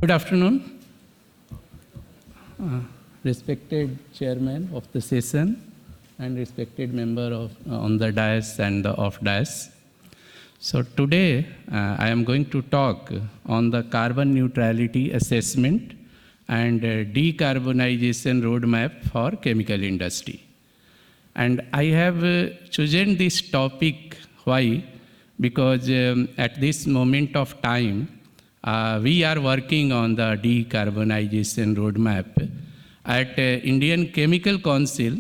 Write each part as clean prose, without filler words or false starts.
Good afternoon, respected chairman of the session and respected member of on the dais and the off dais. So today I am going to talk on the carbon neutrality assessment and decarbonization roadmap for chemical industry. And I have chosen this topic. Why? Because at this moment of time, we are working on the decarbonization roadmap. At Indian Chemical Council,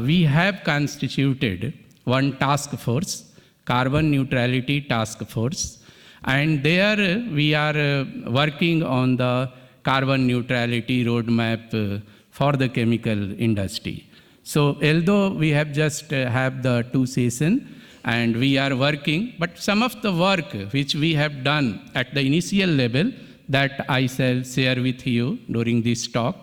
we have constituted one task force, Carbon Neutrality Task Force, and there we are working on the carbon neutrality roadmap for the chemical industry. So although we have just have the 2 sessions, and we are working, but some of the work which we have done at the initial level that I shall share with you during this talk.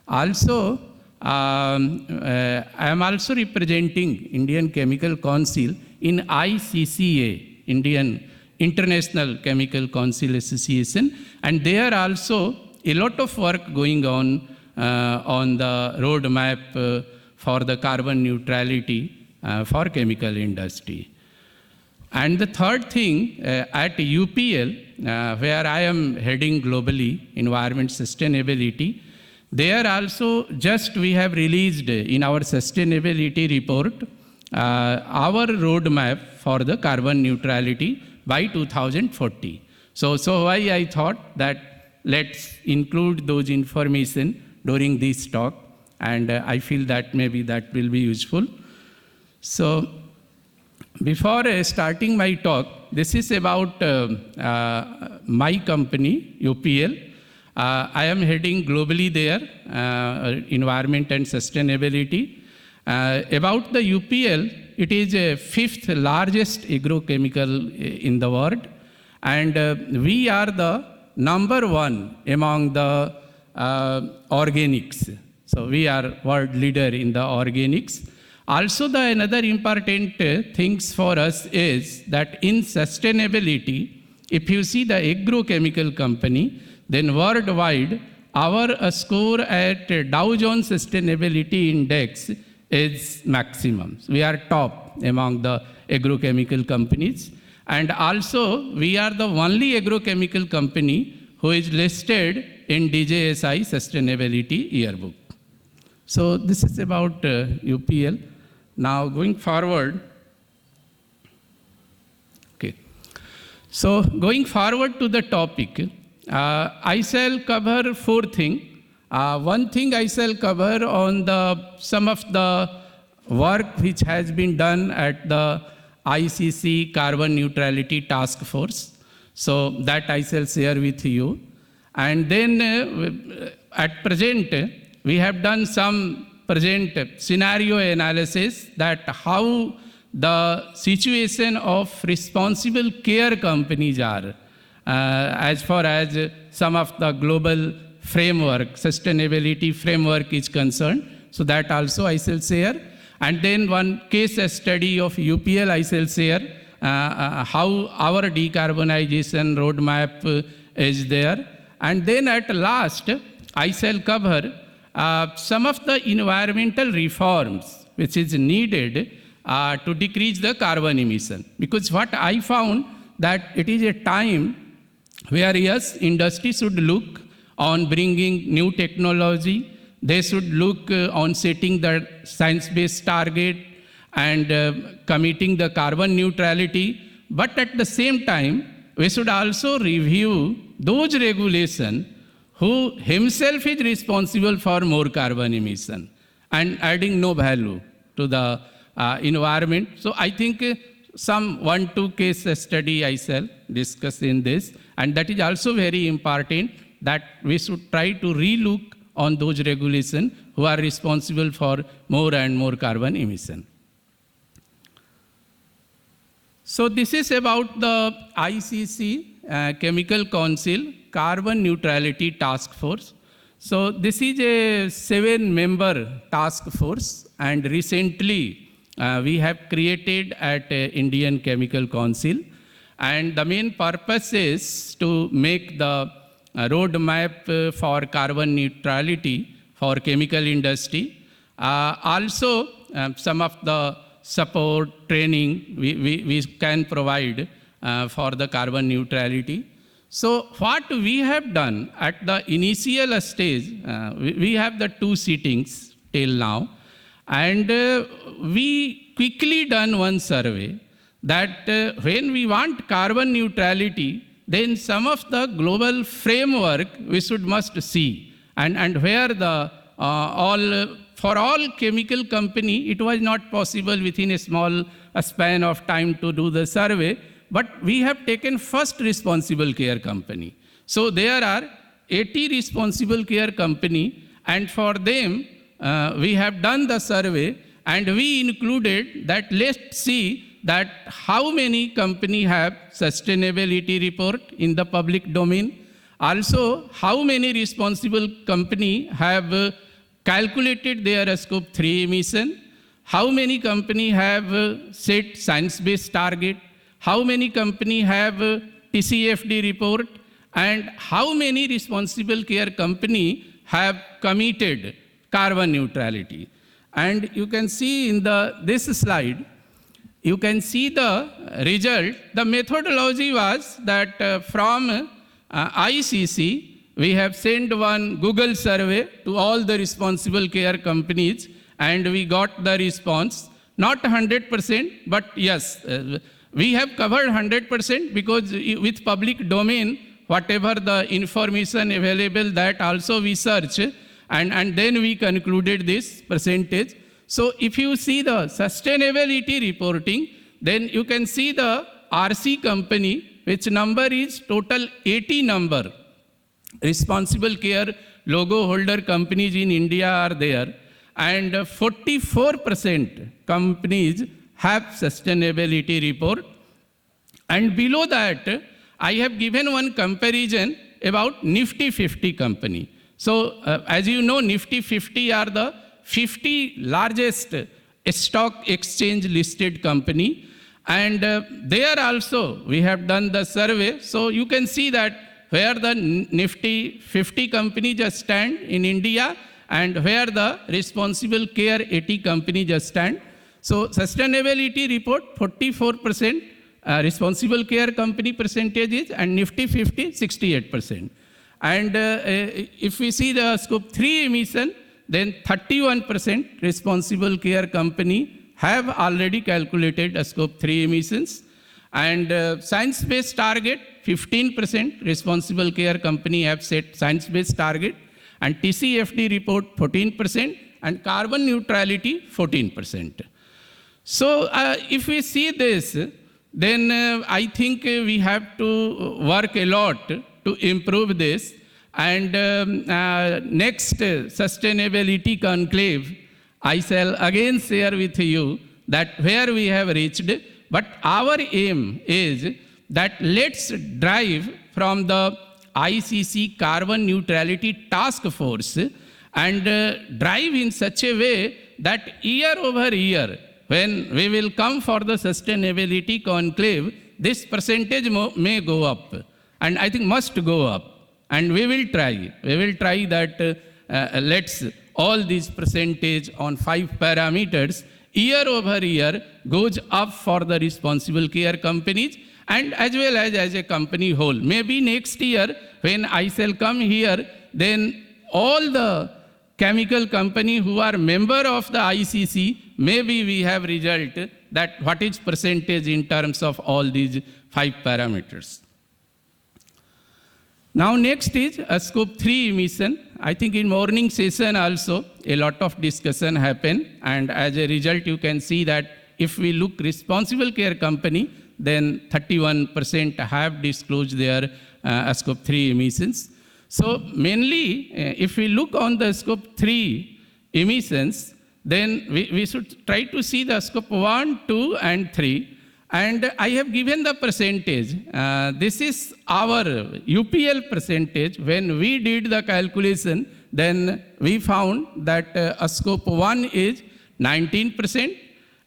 Also, I am also representing Indian Chemical Council in ICCA, Indian International Chemical Council Association, and there also a lot of work going on the roadmap for the carbon neutrality for chemical industry. And the third thing, at UPL, where I am heading globally, environment sustainability, there also just we have released in our sustainability report, our roadmap for the carbon neutrality by 2040. So why I thought that let's include those information during this talk, and I feel that maybe that will be useful. So, before starting my talk, this is about my company, UPL. I am heading globally there, environment and sustainability. About the UPL, it is the 5th largest agrochemical in the world, and we are the number 1 among the organics. So, we are world leader in the organics. Also, the another important things for us is that in sustainability, if you see the agrochemical company, then worldwide, our score at Dow Jones Sustainability Index is maximum. We are top among the agrochemical companies. And also, we are the only agrochemical company who is listed in DJSI Sustainability Yearbook. So this is about UPL. Now, going forward, okay. So, going forward to the topic, I shall cover 4 things. One thing I shall cover on some of the work which has been done at the ICC Carbon Neutrality Task Force. So, that I shall share with you. And then, at present, we have done some present scenario analysis that how the situation of responsible care companies are as far as some of the global framework, sustainability framework is concerned. So that also I shall share. And then one case study of UPL I shall share, how our decarbonization roadmap is there. And then at last, I shall cover some of the environmental reforms which is needed to decrease the carbon emission. Because what I found that it is a time where yes, industry should look on bringing new technology, they should look on setting the science-based target and committing the carbon neutrality, but at the same time, we should also review those regulations who himself is responsible for more carbon emission and adding no value to the environment. So I think some 1-2 case study I shall discuss in this, and that is also very important that we should try to relook on those regulations who are responsible for more and more carbon emission. So this is about the ICC Chemical Council Carbon Neutrality Task Force. So this is a 7-member task force, and recently we have created at Indian Chemical Council, and the main purpose is to make the roadmap for carbon neutrality for chemical industry. Also, some of the support, training we can provide for the carbon neutrality. So what we have done at the initial stage, we have the 2 sittings till now, and we quickly done one survey that when we want carbon neutrality, then some of the global framework we must see, and where the for all chemical company, it was not possible within a small span of time to do the survey, but we have taken first responsible care company. So there are 80 responsible care company, and for them, we have done the survey, and we included that let's see that how many company have sustainability report in the public domain. Also, how many responsible company have calculated their scope 3 emission, how many company have set science-based target, how many company have TCFD report, and how many responsible care company have committed carbon neutrality. And you can see in this slide, you can see the result. The methodology was that from ICC, we have sent one Google survey to all the responsible care companies, and we got the response. Not 100%, but yes, we have covered 100% because with public domain, whatever the information available, that also we search, and then we concluded this percentage. So if you see the sustainability reporting, then you can see the RC company, which number is total 80 number. Responsible care logo holder companies in India are there, and 44% companies have sustainability report. And below that, I have given one comparison about Nifty 50 company. So as you know, Nifty 50 are the 50 largest stock exchange listed company, and there also we have done the survey. So you can see that where the Nifty 50 companies stand in India and where the responsible care 80 companies stand. So sustainability report 44% responsible care company percentages, and Nifty 50 68%. And if we see the scope 3 emission, then 31% responsible care company have already calculated a scope 3 emissions, and science-based target 15% responsible care company have set science-based target, and TCFD report 14%, and carbon neutrality 14%. So if we see this, then I think we have to work a lot to improve this. And next sustainability conclave, I shall again share with you that where we have reached, but our aim is that let's drive from the ICC Carbon Neutrality Task Force and drive in such a way that year over year, when we will come for the sustainability conclave, this percentage may go up, and I think must go up. And we will try that let's all these percentage on 5 parameters year over year goes up for the responsible care companies, and as well as a company whole. Maybe next year when I shall come here, then all the chemical company who are member of the ICC, maybe we have result that what is percentage in terms of all these 5 parameters. Now next is a scope 3 emission. I think in morning session also a lot of discussion happened, and as a result you can see that if we look responsible care company, then 31% have disclosed their scope 3 emissions. So mainly if we look on the scope 3 emissions, then we should try to see the scope 1, 2 and 3. And I have given the percentage. This is our UPL percentage. When we did the calculation, then we found that a scope 1 is 19%,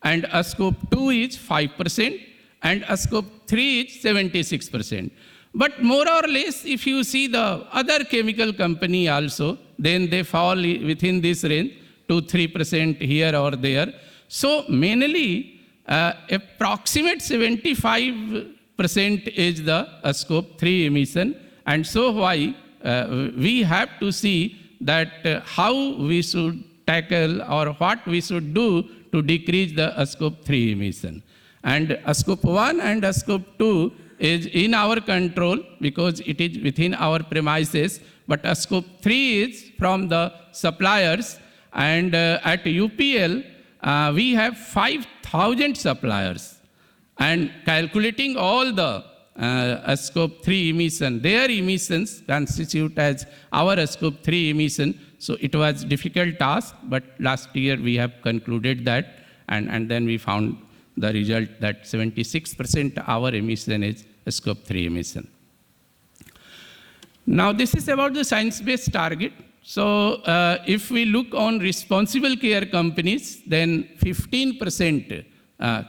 and a scope 2 is 5%, and a scope 3 is 76%. But more or less, if you see the other chemical company also, then they fall within this range, 2-3% here or there. So mainly, approximate 75% is the scope 3 emission. And so why we have to see that how we should tackle or what we should do to decrease the scope 3 emission. And scope 1 and scope 2 is in our control because it is within our premises, but scope 3 is from the suppliers. And at UPL, we have 5,000 suppliers. And calculating all the scope 3 emission, their emissions constitute as our scope 3 emission. So it was a difficult task, but last year we have concluded that, and then we found the result that 76% our emission is scope 3 emission. Now this is about the science-based target. So if we look on responsible care companies, then 15%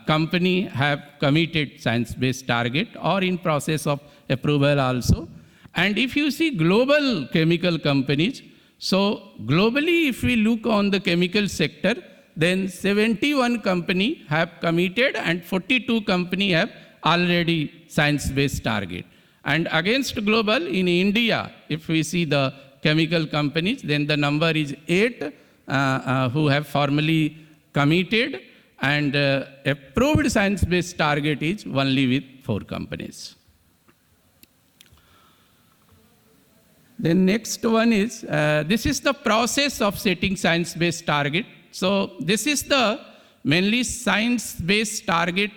company have committed science-based target or in process of approval also. And if you see global chemical companies, so globally if we look on the chemical sector, then 71 company have committed and 42 company have already science-based target. And against global, in India, if we see the chemical companies, then the number is 8 who have formally committed, and approved science-based target is only with 4 companies. The next one is, this is the process of setting science-based target. So this is the mainly science-based target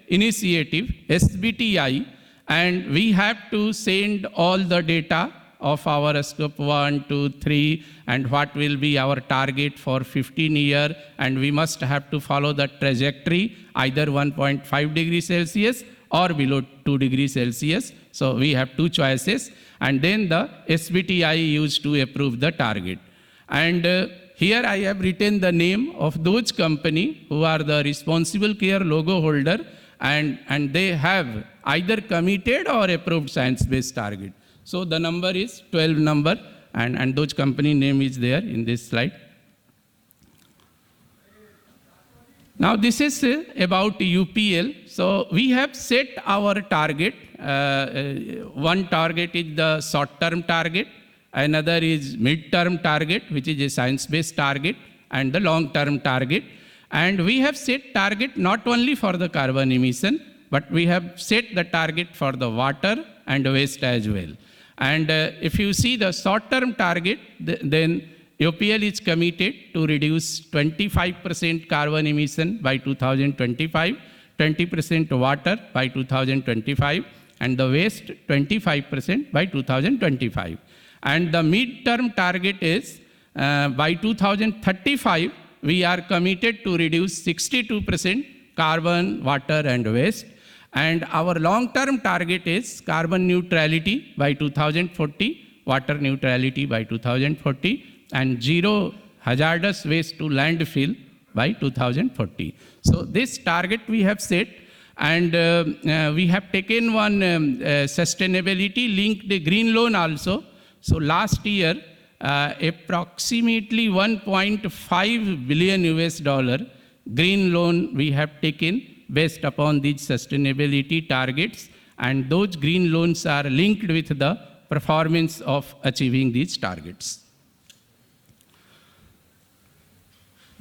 initiative, SBTI, and we have to send all the data of our scope 1, 2, 3, and what will be our target for 15 years, and we must have to follow the trajectory, either 1.5 degrees Celsius or below 2 degrees Celsius. So we have 2 choices, and then the SBTI used to approve the target. And here I have written the name of those company who are the responsible care logo holder, and they have either committed or approved science-based target. So the number is 12 number, and those company name is there in this slide. Now this is about UPL. So we have set our target. One target is the short-term target, another is mid-term target, which is a science-based target, and the long-term target. And we have set target not only for the carbon emission, but we have set the target for the water and waste as well. And if you see the short-term target, then UPL is committed to reduce 25% carbon emission by 2025, 20% water by 2025, and the waste 25% by 2025. And the mid-term target is by 2035, we are committed to reduce 62% carbon, water, and waste. And our long-term target is carbon neutrality by 2040, water neutrality by 2040, and zero hazardous waste to landfill by 2040. So this target we have set, and we have taken one sustainability linked green loan also. So last year, approximately 1.5 billion US dollar green loan we have taken based upon these sustainability targets, and those green loans are linked with the performance of achieving these targets.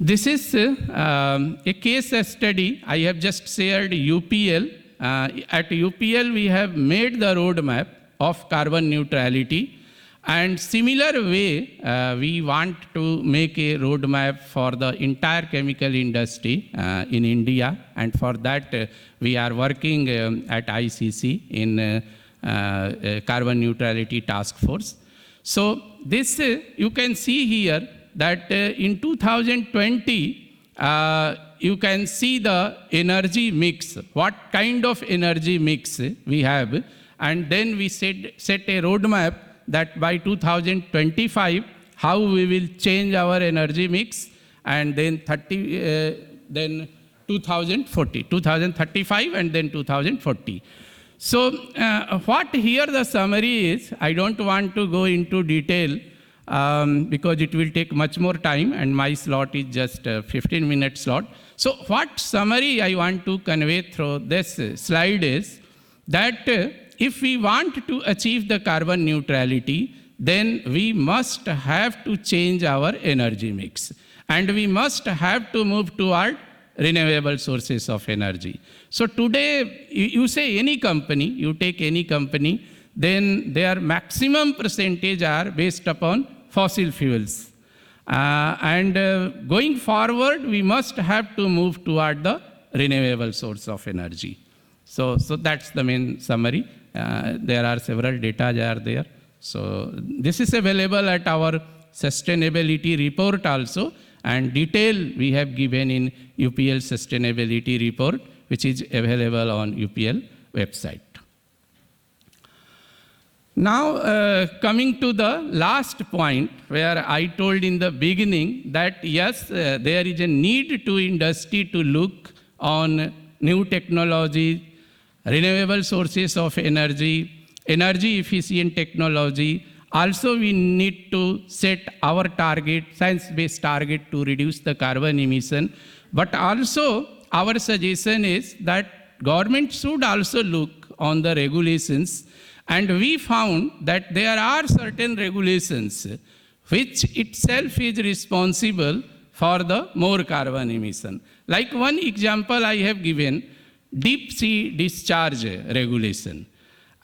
This is a case study. I have just shared UPL. At UPL, we have made the roadmap of carbon neutrality. And similar way, we want to make a roadmap for the entire chemical industry in India. And for that, we are working at ICC in Carbon Neutrality Task Force. So this, you can see here that in 2020, you can see the energy mix, what kind of energy mix we have. And then we set a roadmap that by 2025, how we will change our energy mix, and then 2035, and then 2040. So what here the summary is, I don't want to go into detail because it will take much more time and my slot is just a 15-minute slot. So what summary I want to convey through this slide is that if we want to achieve the carbon neutrality, then we must have to change our energy mix. And we must have to move toward renewable sources of energy. So today, you say any company, you take any company, then their maximum percentage are based upon fossil fuels. Going forward, we must have to move toward the renewable source of energy. So that's the main summary. There are several data are there. So this is available at our sustainability report also, and detail we have given in UPL sustainability report, which is available on UPL website. Now, coming to the last point, where I told in the beginning that yes, there is a need to industry to look on new technology, renewable sources of energy, energy efficient technology. Also, we need to set our target, science-based target to reduce the carbon emission. But also, our suggestion is that government should also look on the regulations. And we found that there are certain regulations which itself is responsible for the more carbon emission. Like one example I have given, deep sea discharge regulation.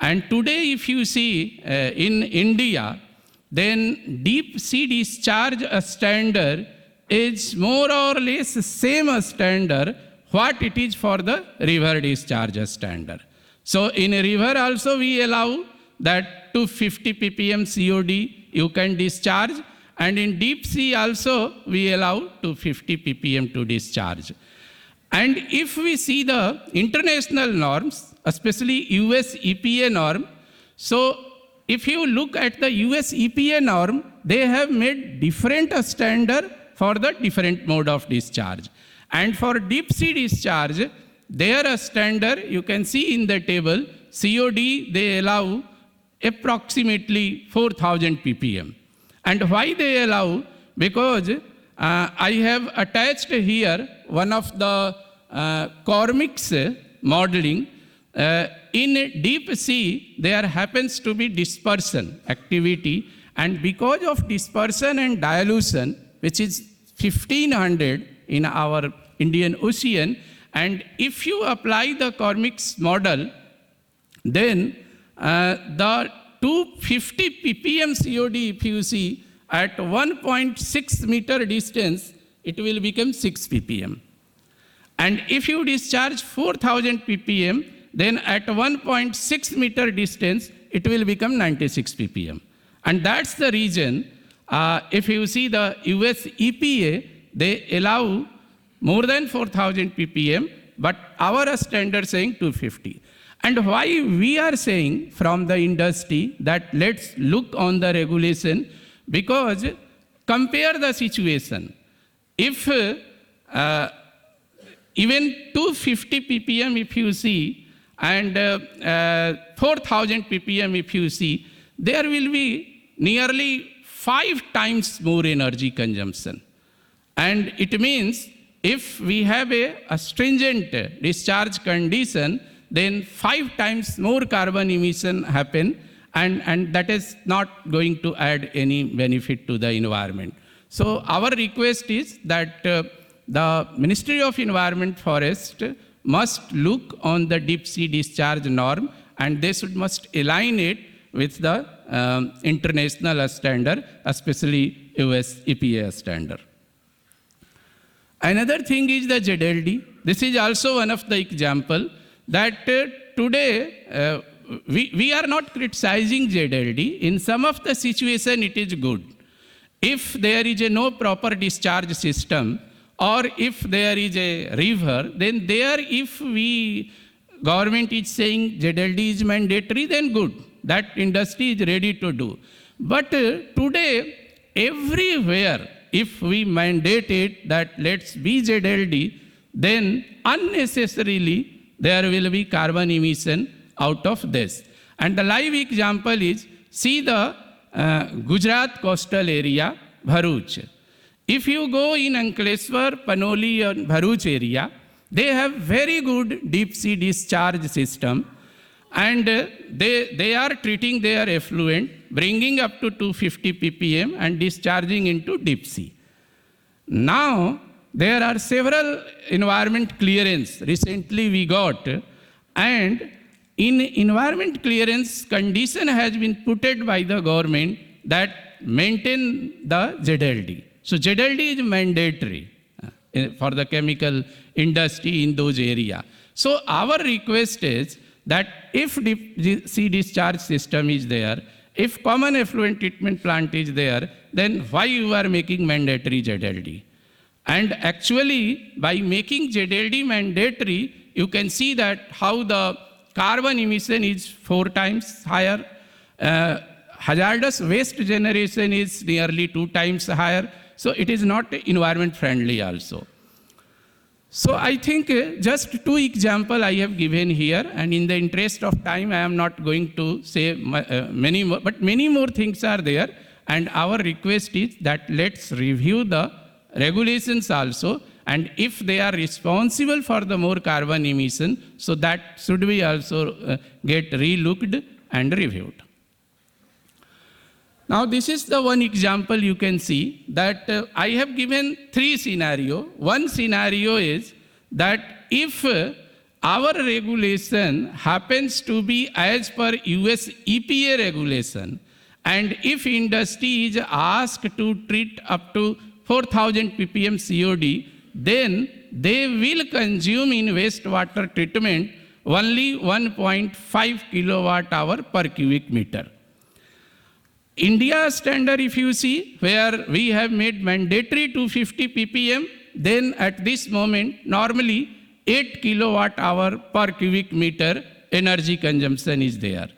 And today if you see in India, then deep sea discharge standard is more or less same standard what it is for the river discharge standard. So in a river also we allow that 250 ppm COD you can discharge, and in deep sea also we allow 250 ppm to discharge. And if we see the international norms, especially US EPA norm, so if you look at the US EPA norm, they have made different standard for the different mode of discharge. And for deep sea discharge, their standard, you can see in the table, COD, they allow approximately 4,000 ppm. And why they allow? Because I have attached here one of the Cormic's modeling. In deep sea, there happens to be dispersion activity, and because of dispersion and dilution, which is 1500 in our Indian Ocean, and if you apply the Cormic's model, then the 250 ppm COD, if you see, at 1.6 meter distance, it will become 6 ppm. And if you discharge 4,000 ppm, then at 1.6 meter distance, it will become 96 ppm. And that's the reason, if you see the US EPA, they allow more than 4,000 ppm, but our standard saying 250. And why we are saying from the industry that let's look on the regulation, because compare the situation. If even 250 ppm if you see, and 4,000 ppm if you see, there will be nearly 5 times more energy consumption. And it means if we have a stringent discharge condition, then 5 times more carbon emission happen, and that is not going to add any benefit to the environment. So our request is that the Ministry of Environment Forest must look on the deep sea discharge norm, and they must align it with the international standard, especially US EPA standard. Another thing is the ZLD. This is also one of the example that today we are not criticizing ZLD. In some of the situation it is good. If there is no proper discharge system, or if there is a river, then there if government is saying ZLD is mandatory, then good. That industry is ready to do. But today, everywhere, if we mandate it that let's be ZLD, then unnecessarily there will be carbon emission, out of this. And the live example is, see the Gujarat coastal area, Bharuch. If you go in Ankleshwar, Panoli and Bharuch area, they have very good deep sea discharge system, and they are treating their effluent, bringing up to 250 ppm and discharging into deep sea. Now, there are several environment clearance recently we got, and in environment clearance condition has been put by the government that maintain the ZLD. So ZLD is mandatory for the chemical industry in those areas. So our request is that if deep sea discharge system is there, if common effluent treatment plant is there, then why you are making mandatory ZLD? And actually, by making ZLD mandatory, you can see that how the carbon emission is 4 times higher, hazardous waste generation is nearly 2 times higher, so it is not environment friendly also. So I think just 2 examples I have given here, and in the interest of time, I am not going to say many more, but many more things are there, and our request is that let's review the regulations also, and if they are responsible for the more carbon emission, so that should be also get relooked and reviewed. Now this is the one example you can see that I have given 3 scenarios. One scenario is that if our regulation happens to be as per US EPA regulation, and if industry is asked to treat up to 4,000 ppm COD, then they will consume in wastewater treatment only 1.5 kilowatt hour per cubic meter. India standard, if you see, where we have made mandatory 250 ppm, then at this moment, normally 8 kilowatt hour per cubic meter energy consumption is there.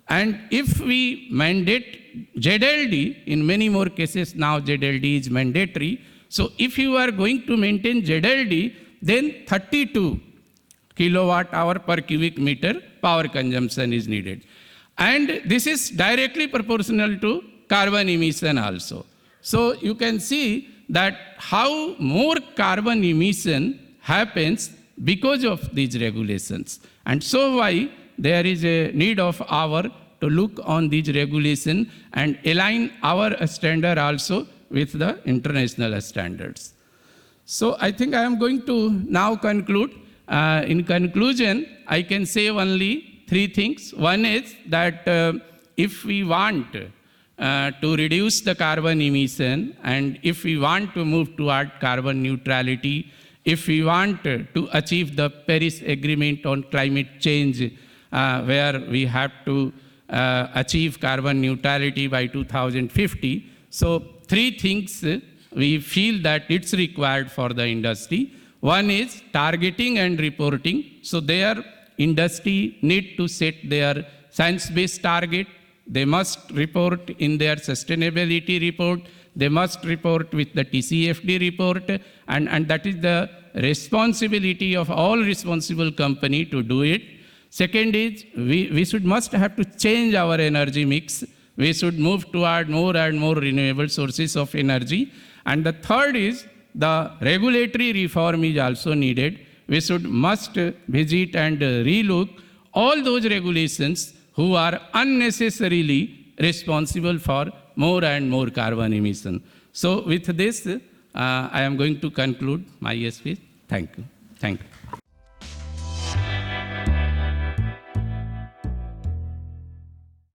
And if we mandate ZLD, in many more cases now ZLD is mandatory, so if you are going to maintain ZLD, then 32 kilowatt hour per cubic meter power consumption is needed. And this is directly proportional to carbon emission also. So you can see that how more carbon emission happens because of these regulations. And so why there is a need of our to look on these regulations and align our standard also with the international standards. So I think I am going to now conclude. In conclusion, I can say only 3 things. One is that if we want to reduce the carbon emission, and if we want to move toward carbon neutrality, if we want to achieve the Paris Agreement on climate change, where we have to achieve carbon neutrality by 2050, so 3 things we feel that it's required for the industry. One is targeting and reporting. So there industry need to set their science-based target. They must report in their sustainability report. They must report with the TCFD report. And that is the responsibility of all responsible company to do it. Second is we must have to change our energy mix. We should move toward more and more renewable sources of energy. And the third is the regulatory reform is also needed. We must visit and relook all those regulations who are unnecessarily responsible for more and more carbon emission. So with this, I am going to conclude my speech. Thank you. Thank you.